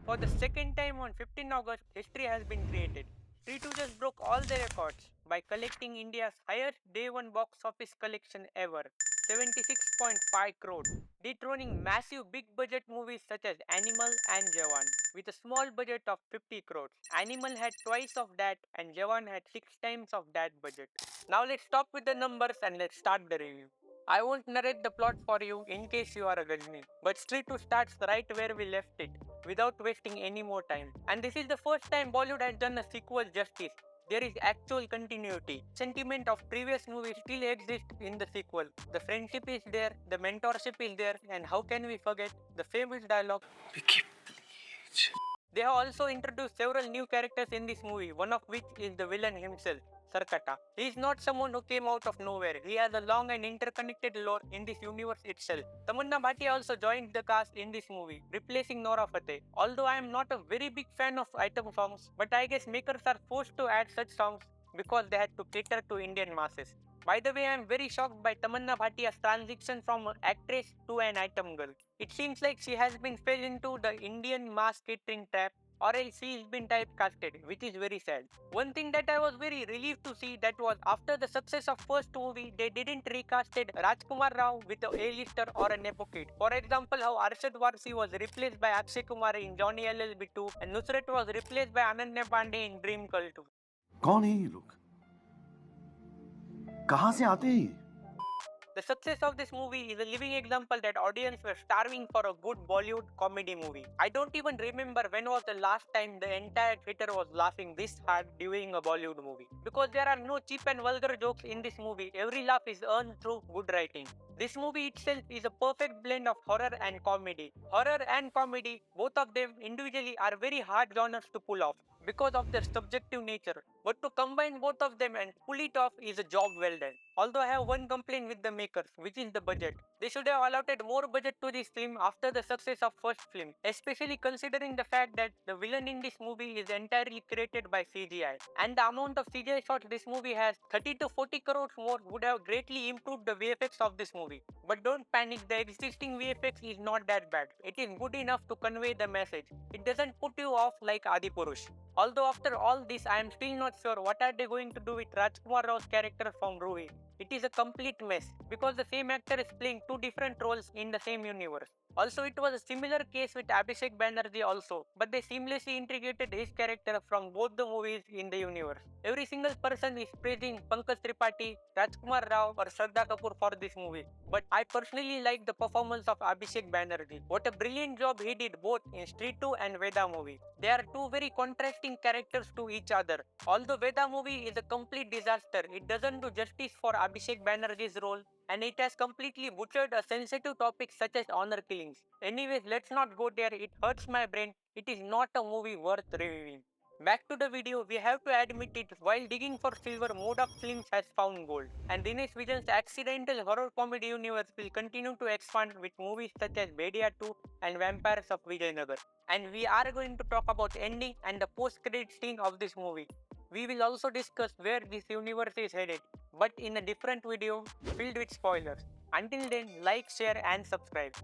For the second time on 15 August, history has been created. Stree 2 just broke all the records by collecting India's highest day one box office collection ever, 76.5 crore, dethroning massive big budget movies such as Animal and Jawan with a small budget of 50 crores. Animal had twice of that and Jawan had 6 times of that budget. Now let's stop with the numbers and let's start the review. I won't narrate the plot for you in case you are a Gajni, but Stree 2 starts right where we left it, without wasting any more time. And this is the first time Bollywood has done a sequel justice. There is actual continuity. Sentiment of previous movies still exists in the sequel. The friendship is there, the mentorship is there, and how can we forget the famous dialogue? They have also introduced several new characters in this movie, one of which is the villain himself, Sarkata. He is not someone who came out of nowhere. He has a long and interconnected lore in this universe itself. Tamanna Bhatia also joined the cast in this movie, replacing Nora Fateh. Although I am not a very big fan of item songs, but I guess makers are forced to add such songs because they had to cater to Indian masses. By the way, I am very shocked by Tamanna Bhatia's transition from an actress to an item girl. It seems like she has been fell into the Indian mass catering trap or else she has been typecasted, which is very sad. One thing that I was very relieved to see that was after the success of first movie, they didn't recasted Rajkummar Rao with a A-lister or a nepo kid. For example, how Arshad Varsi was replaced by Akshay Kumar in Johnny LLB 2 and Nusrat was replaced by Ananya Pandey in Dream Girl 2. कौन है ये लोग कहां से आते हैं ये The success of this movie is a living example that audience were starving for a good Bollywood comedy movie. I don't even remember when was the last time the entire theater was laughing this hard during a Bollywood movie. Because there are no cheap and vulgar jokes in this movie, every laugh is earned through good writing. This movie itself is a perfect blend of horror and comedy. Horror and comedy, both of them individually are very hard genres to pull off because of their subjective nature. But to combine both of them and pull it off is a job well done. Although I have one complaint with the makers, which is the budget. They should have allotted more budget to this film after the success of first film, especially considering the fact that the villain in this movie is entirely created by CGI. And the amount of CGI shots this movie has, 30 to 40 crores more, would have greatly improved the VFX of this movie. But don't panic, the existing VFX is not that bad. It is good enough to convey the message. It doesn't put you off like Adipurush. Although after all this, I am still not sure what are they going to do with Rajkummar Rao's character from Ruhi. It is a complete mess because the same actor is playing two different roles in the same universe. Also, it was a similar case with Abhishek Banerjee also, but they seamlessly integrated his character from both the movies in the universe. Every single person is praising Pankaj Tripathi, Rajkummar Rao or Shraddha Kapoor for this movie. But I personally like the performance of Abhishek Banerjee. What a brilliant job he did both in Stree 2 and Veda movie. They are two very contrasting characters to each other. Although Veda movie is a complete disaster, it doesn't do justice for Abhishek Banerjee's role and it has completely butchered a sensitive topic such as honor killings. Anyways, let's not go there, it hurts my brain. It is not a movie worth reviewing. Back to the video, we have to admit it, while digging for silver, Maddock Films has found gold. And Dinesh Vijan's accidental horror comedy universe will continue to expand with movies such as Bedia 2 and Vampires of Vijayanagar. And we are going to talk about ending and the post-credit scene of this movie. We will also discuss where this universe is headed, but in a different video filled with spoilers. Until then, like, share and subscribe.